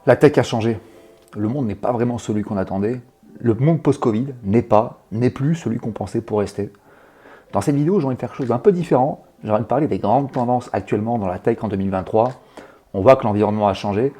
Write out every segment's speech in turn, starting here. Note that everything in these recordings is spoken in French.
La tech a changé. Le monde n'est pas vraiment celui qu'on attendait. Le monde post-Covid n'est plus celui qu'on pensait pour rester. Dans cette vidéo, j'ai envie de faire quelque chose d'un peu différent. J'ai envie de parler des grandes tendances actuellement dans la tech en 2023. On voit que l'environnement a changé.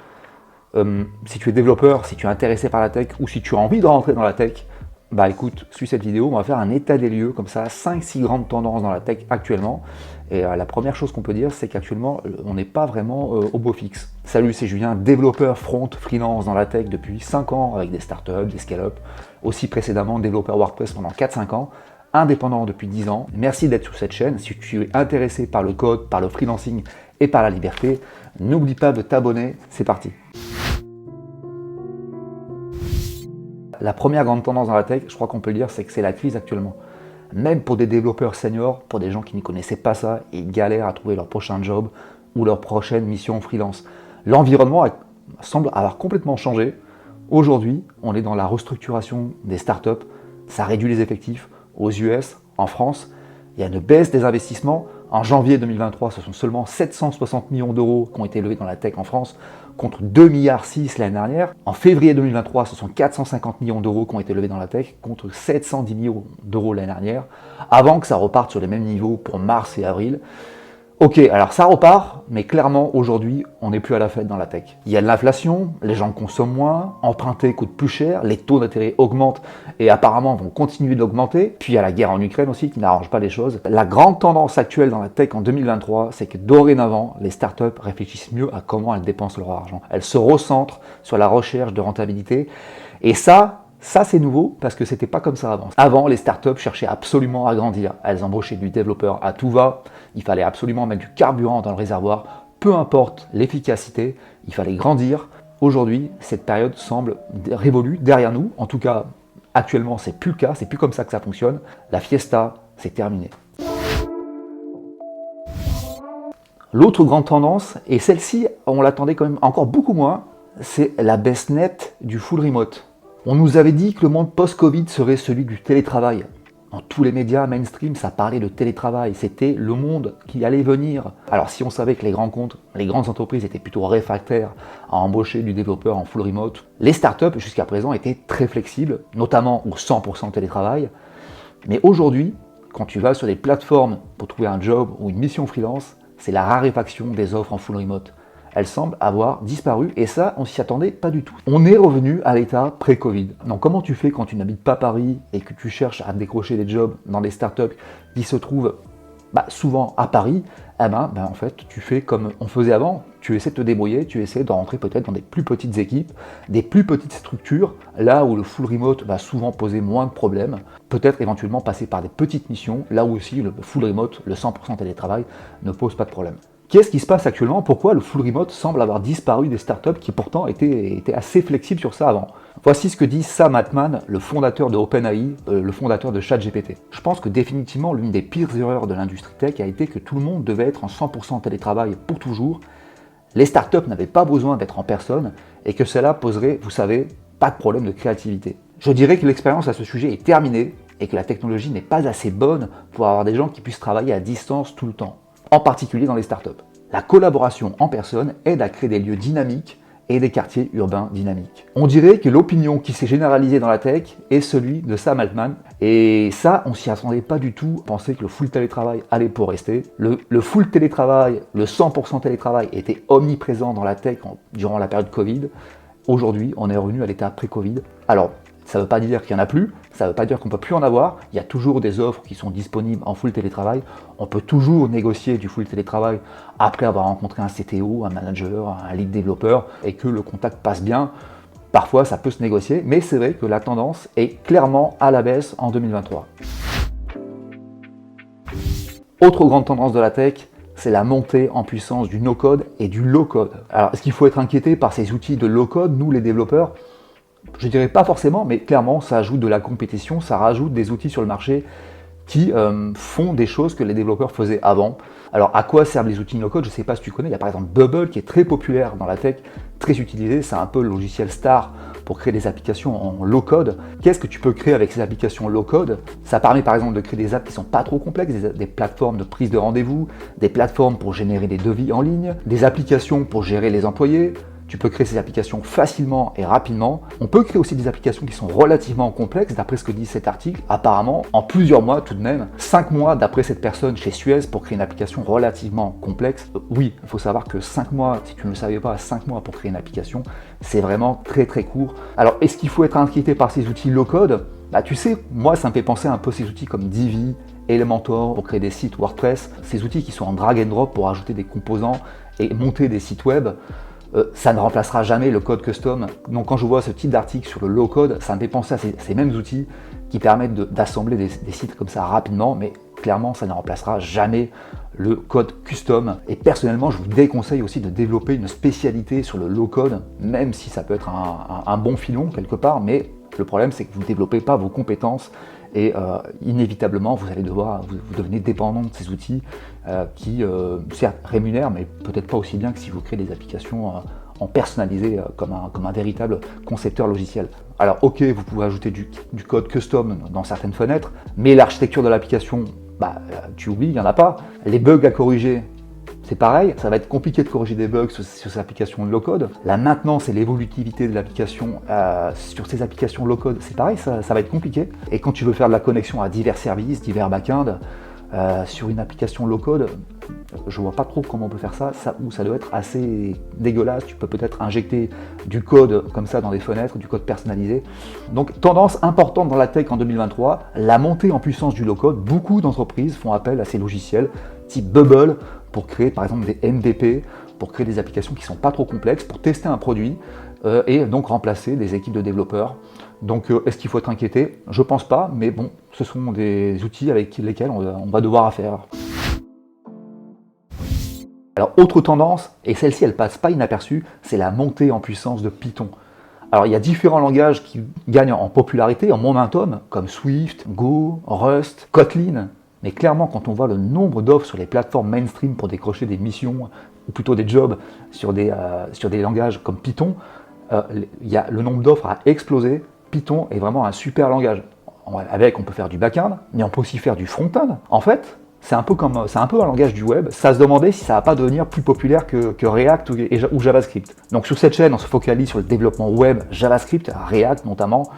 Si tu es développeur, si tu es intéressé par la tech ou si tu as envie de rentrer dans la tech, bah écoute, suis cette vidéo, on va faire un état des lieux, comme ça, 5-6 grandes tendances dans la tech actuellement. Et la première chose qu'on peut dire, c'est qu'actuellement, on n'est pas vraiment au beau fixe. Salut, c'est Julien, développeur front freelance dans la tech depuis 5 ans avec des startups, des scale-up. Aussi précédemment, développeur WordPress pendant 4-5 ans. Indépendant depuis 10 ans. Merci d'être sur cette chaîne. Si tu es intéressé par le code, par le freelancing et par la liberté, n'oublie pas de t'abonner. C'est parti. La première grande tendance dans la tech, je crois qu'on peut le dire, c'est que c'est la crise actuellement. Même pour des développeurs seniors, pour des gens qui ne connaissaient pas ça, ils galèrent à trouver leur prochain job ou leur prochaine mission freelance. L'environnement semble avoir complètement changé. Aujourd'hui, on est dans la restructuration des startups. Ça réduit les effectifs. Aux US, en France, il y a une baisse des investissements. En janvier 2023, ce sont seulement 760 millions d'euros qui ont été levés dans la tech en France, contre 2,6 milliards l'année dernière. En février 2023, ce sont 450 millions d'euros qui ont été levés dans la tech, contre 710 millions d'euros l'année dernière, avant que ça reparte sur les mêmes niveaux pour mars et avril. Ok, alors ça repart, mais clairement aujourd'hui, on n'est plus à la fête dans la tech. Il y a de l'inflation, les gens consomment moins, emprunter coûte plus cher, les taux d'intérêt augmentent et apparemment vont continuer d'augmenter. Puis il y a la guerre en Ukraine aussi qui n'arrange pas les choses. La grande tendance actuelle dans la tech en 2023, c'est que dorénavant, les startups réfléchissent mieux à comment elles dépensent leur argent. Elles se recentrent sur la recherche de rentabilité. Et ça c'est nouveau parce que c'était pas comme ça avant. Avant, les startups cherchaient absolument à grandir. Elles embauchaient du développeur à tout va. Il fallait absolument mettre du carburant dans le réservoir. Peu importe l'efficacité, il fallait grandir. Aujourd'hui, cette période semble révolue derrière nous. En tout cas, actuellement, c'est plus le cas. C'est plus comme ça que ça fonctionne. La fiesta, c'est terminé. L'autre grande tendance, et celle-ci, on l'attendait quand même encore beaucoup moins, c'est la baisse nette du full remote. On nous avait dit que le monde post-Covid serait celui du télétravail. Dans tous les médias mainstream, ça parlait de télétravail. C'était le monde qui allait venir. Alors si on savait que les grands comptes, les grandes entreprises étaient plutôt réfractaires à embaucher du développeur en full remote, les startups jusqu'à présent étaient très flexibles, notamment au 100% télétravail. Mais aujourd'hui, quand tu vas sur des plateformes pour trouver un job ou une mission freelance, c'est la raréfaction des offres en full remote. Elle semble avoir disparu et ça, on s'y attendait pas du tout. On est revenu à l'état pré-Covid. Donc comment tu fais quand tu n'habites pas Paris et que tu cherches à décrocher des jobs dans des startups qui se trouvent souvent à Paris? En fait, tu fais comme on faisait avant. Tu essaies de te débrouiller, tu essaies de rentrer peut-être dans des plus petites équipes, des plus petites structures, là où le full remote va souvent poser moins de problèmes. Peut-être éventuellement passer par des petites missions, là où aussi le full remote, le 100% télétravail, ne pose pas de problème. Qu'est-ce qui se passe actuellement? Pourquoi le full remote semble avoir disparu des startups qui pourtant étaient assez flexibles sur ça avant? Voici ce que dit Sam Altman, le fondateur de OpenAI, le fondateur de ChatGPT. Je pense que définitivement l'une des pires erreurs de l'industrie tech a été que tout le monde devait être en 100% télétravail pour toujours. Les startups n'avaient pas besoin d'être en personne et que cela poserait, vous savez, pas de problème de créativité. Je dirais que l'expérience à ce sujet est terminée et que la technologie n'est pas assez bonne pour avoir des gens qui puissent travailler à distance tout le temps, en particulier dans les startups. La collaboration en personne aide à créer des lieux dynamiques et des quartiers urbains dynamiques. On dirait que l'opinion qui s'est généralisée dans la tech est celui de Sam Altman. Et ça, on s'y attendait pas du tout. On pensait que le full télétravail allait pour rester. Le full télétravail, le 100% télétravail était omniprésent dans la tech durant la période Covid. Aujourd'hui, on est revenu à l'état pré-Covid. Alors, ça ne veut pas dire qu'il n'y en a plus, ça ne veut pas dire qu'on ne peut plus en avoir. Il y a toujours des offres qui sont disponibles en full télétravail. On peut toujours négocier du full télétravail après avoir rencontré un CTO, un manager, un lead développeur et que le contact passe bien. Parfois, ça peut se négocier, mais c'est vrai que la tendance est clairement à la baisse en 2023. Autre grande tendance de la tech, c'est la montée en puissance du no-code et du low-code. Alors, est-ce qu'il faut être inquiété par ces outils de low-code, nous les développeurs? Je dirais pas forcément, mais clairement, ça ajoute de la compétition, ça rajoute des outils sur le marché qui font des choses que les développeurs faisaient avant. Alors, à quoi servent les outils no-code? Je ne sais pas si tu connais. Il y a par exemple Bubble qui est très populaire dans la tech, très utilisé. C'est un peu le logiciel star pour créer des applications en low-code. Qu'est-ce que tu peux créer avec ces applications low-code? Ça permet par exemple de créer des apps qui ne sont pas trop complexes, des plateformes de prise de rendez-vous, des plateformes pour générer des devis en ligne, des applications pour gérer les employés. Tu peux créer ces applications facilement et rapidement. On peut créer aussi des applications qui sont relativement complexes, d'après ce que dit cet article. Apparemment, en plusieurs mois tout de même, 5 mois d'après cette personne chez Suez pour créer une application relativement complexe. Oui, il faut savoir que 5 mois, si tu ne le savais pas, 5 mois pour créer une application, c'est vraiment très très court. Alors, est-ce qu'il faut être inquiété par ces outils low-code? Tu sais, moi ça me fait penser un peu à ces outils comme Divi, Elementor pour créer des sites WordPress, ces outils qui sont en drag and drop pour ajouter des composants et monter des sites web. Ça ne remplacera jamais le code custom. Donc quand je vois ce type d'article sur le low code, ça me fait penser à ces mêmes outils qui permettent d'assembler des sites comme ça rapidement, mais clairement ça ne remplacera jamais le code custom. Et personnellement, je vous déconseille aussi de développer une spécialité sur le low code, même si ça peut être un bon filon quelque part, mais le problème c'est que vous ne développez pas vos compétences et inévitablement vous allez vous devenez dépendant de ces outils qui certes rémunèrent, mais peut-être pas aussi bien que si vous créez des applications en personnalisé comme un véritable concepteur logiciel. Alors ok, vous pouvez ajouter du code custom dans certaines fenêtres, mais l'architecture de l'application, tu oublies, il n'y en a pas. Les bugs à corriger, c'est pareil, ça va être compliqué de corriger des bugs sur ces applications low-code. La maintenance et l'évolutivité de l'application sur ces applications low-code, c'est pareil, ça va être compliqué. Et quand tu veux faire de la connexion à divers services, divers back-ends, sur une application low-code, je vois pas trop comment on peut faire ça doit être assez dégueulasse. Tu peux peut-être injecter du code comme ça dans des fenêtres, du code personnalisé. Donc tendance importante dans la tech en 2023, la montée en puissance du low-code. Beaucoup d'entreprises font appel à ces logiciels type Bubble pour créer par exemple des MVP, pour créer des applications qui ne sont pas trop complexes, pour tester un produit et donc remplacer des équipes de développeurs. Donc est-ce qu'il faut être inquiété? Je pense pas, mais bon, ce sont des outils avec lesquels on va devoir faire. Alors autre tendance, et celle-ci elle passe pas inaperçue, c'est la montée en puissance de Python. Alors il y a différents langages qui gagnent en popularité, en momentum, comme Swift, Go, Rust, Kotlin. Mais clairement, quand on voit le nombre d'offres sur les plateformes mainstream pour décrocher des missions, ou plutôt des jobs sur des langages comme Python, le nombre d'offres a explosé. Python est vraiment un super langage. Avec, on peut faire du back-end, mais on peut aussi faire du front-end. En fait, c'est un peu un langage du web. Ça se demandait si ça va pas devenir plus populaire que React ou JavaScript. Donc sur cette chaîne, on se focalise sur le développement web, JavaScript, React notamment.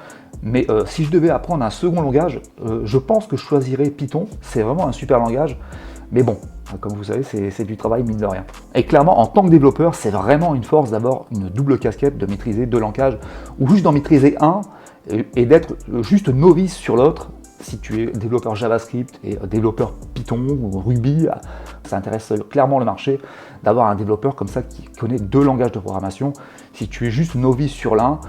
Mais si je devais apprendre un second langage, je pense que je choisirais Python. C'est vraiment un super langage. Mais bon, comme vous savez, c'est du travail mine de rien. Et clairement, en tant que développeur, c'est vraiment une force d'avoir une double casquette, de maîtriser deux langages, ou juste d'en maîtriser un, et d'être juste novice sur l'autre. Si tu es développeur JavaScript et développeur Python ou Ruby, ça intéresse clairement le marché d'avoir un développeur comme ça qui connaît deux langages de programmation. Si tu es juste novice sur l'un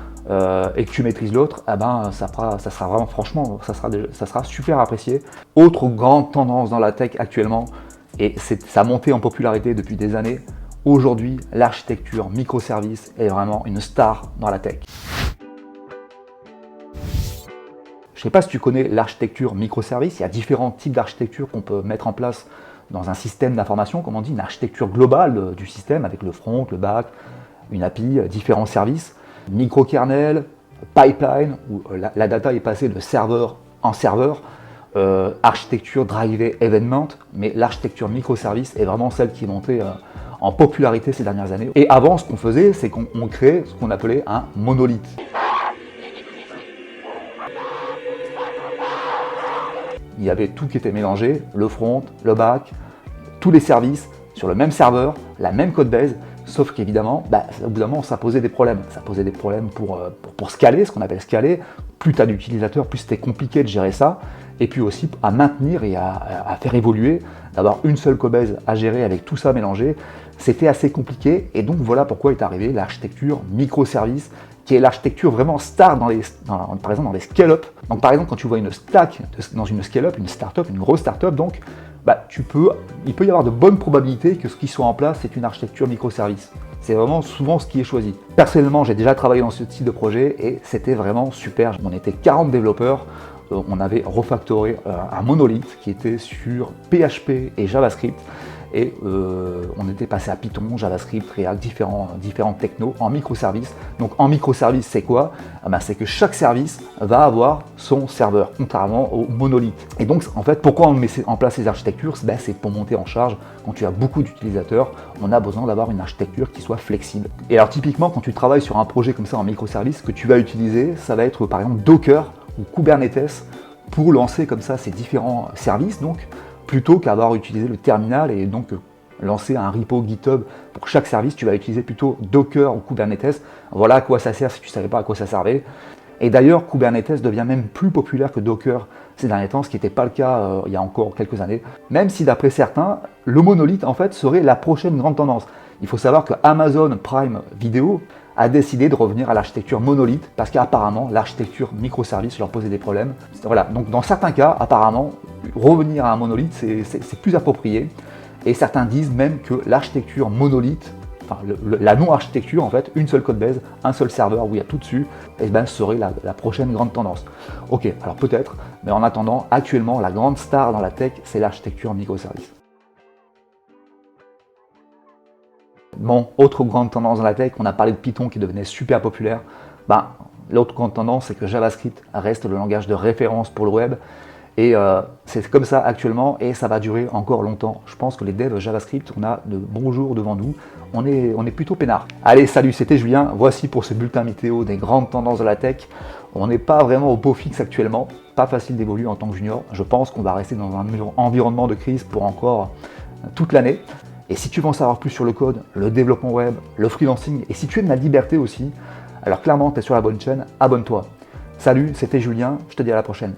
et que tu maîtrises l'autre, ça sera vraiment, franchement, ça sera super apprécié. Autre grande tendance dans la tech actuellement, et c'est sa montée en popularité depuis des années, aujourd'hui, l'architecture microservice est vraiment une star dans la tech. Je ne sais pas si tu connais l'architecture microservice, il y a différents types d'architecture qu'on peut mettre en place dans un système d'information, comme on dit, une architecture globale du système avec le front, le back, une API, différents services, microkernel, pipeline, où la data est passée de serveur en serveur, architecture driver event, mais l'architecture microservice est vraiment celle qui est montée en popularité ces dernières années. Et avant, ce qu'on faisait, c'est qu'on créait ce qu'on appelait un monolithe. Il y avait tout qui était mélangé, le front, le back, tous les services sur le même serveur, la même codebase, sauf qu'évidemment, au bout d'un moment, ça posait des problèmes. Ça posait des problèmes pour scaler, ce qu'on appelle scaler. Plus tu as d'utilisateurs, plus c'était compliqué de gérer ça. Et puis aussi à maintenir et à faire évoluer, d'avoir une seule codebase à gérer avec tout ça mélangé, c'était assez compliqué. Et donc voilà pourquoi est arrivée l'architecture microservice, qui est l'architecture vraiment star par exemple dans les scale-up. Donc par exemple, quand tu vois une stack dans une scale-up, une startup, une grosse startup, donc il peut y avoir de bonnes probabilités que ce qui soit en place, c'est une architecture microservice. C'est vraiment souvent ce qui est choisi. Personnellement, j'ai déjà travaillé dans ce type de projet et c'était vraiment super. On était 40 développeurs, on avait refactoré un monolithe qui était sur PHP et JavaScript. et on était passé à Python, JavaScript, React, différents technos en microservices. Donc en microservices, c'est quoi? C'est que chaque service va avoir son serveur, contrairement au monolithe. Et donc en fait, pourquoi on met en place ces architectures? C'est pour monter en charge. Quand tu as beaucoup d'utilisateurs, on a besoin d'avoir une architecture qui soit flexible. Et alors typiquement, quand tu travailles sur un projet comme ça en microservices, ce que tu vas utiliser, ça va être par exemple Docker ou Kubernetes pour lancer comme ça ces différents services, donc plutôt qu'avoir utilisé le terminal et donc lancer un repo GitHub pour chaque service, tu vas utiliser plutôt Docker ou Kubernetes. Voilà à quoi ça sert si tu ne savais pas à quoi ça servait. Et d'ailleurs, Kubernetes devient même plus populaire que Docker ces derniers temps, ce qui n'était pas le cas il y a encore quelques années. Même si d'après certains, le monolithe en fait serait la prochaine grande tendance. Il faut savoir que Amazon Prime Video a décidé de revenir à l'architecture monolithe parce qu'apparemment l'architecture microservice leur posait des problèmes. Voilà, donc dans certains cas, apparemment, revenir à un monolithe c'est plus approprié. Et certains disent même que l'architecture monolithe, enfin la non-architecture en fait, une seule codebase, un seul serveur où il y a tout dessus, serait la prochaine grande tendance. Ok, alors peut-être, mais en attendant, actuellement la grande star dans la tech, c'est l'architecture microservice. Bon, autre grande tendance dans la tech, on a parlé de Python qui devenait super populaire. L'autre grande tendance, c'est que JavaScript reste le langage de référence pour le web. Et c'est comme ça actuellement et ça va durer encore longtemps. Je pense que les devs JavaScript, on a de bons jours devant nous. On est plutôt peinard. Allez, salut, c'était Julien. Voici pour ce bulletin météo des grandes tendances de la tech. On n'est pas vraiment au beau fixe actuellement. Pas facile d'évoluer en tant que junior. Je pense qu'on va rester dans un environnement de crise pour encore toute l'année. Et si tu veux en savoir plus sur le code, le développement web, le freelancing, et si tu aimes la liberté aussi, alors clairement, tu es sur la bonne chaîne, abonne-toi. Salut, c'était Julien, je te dis à la prochaine.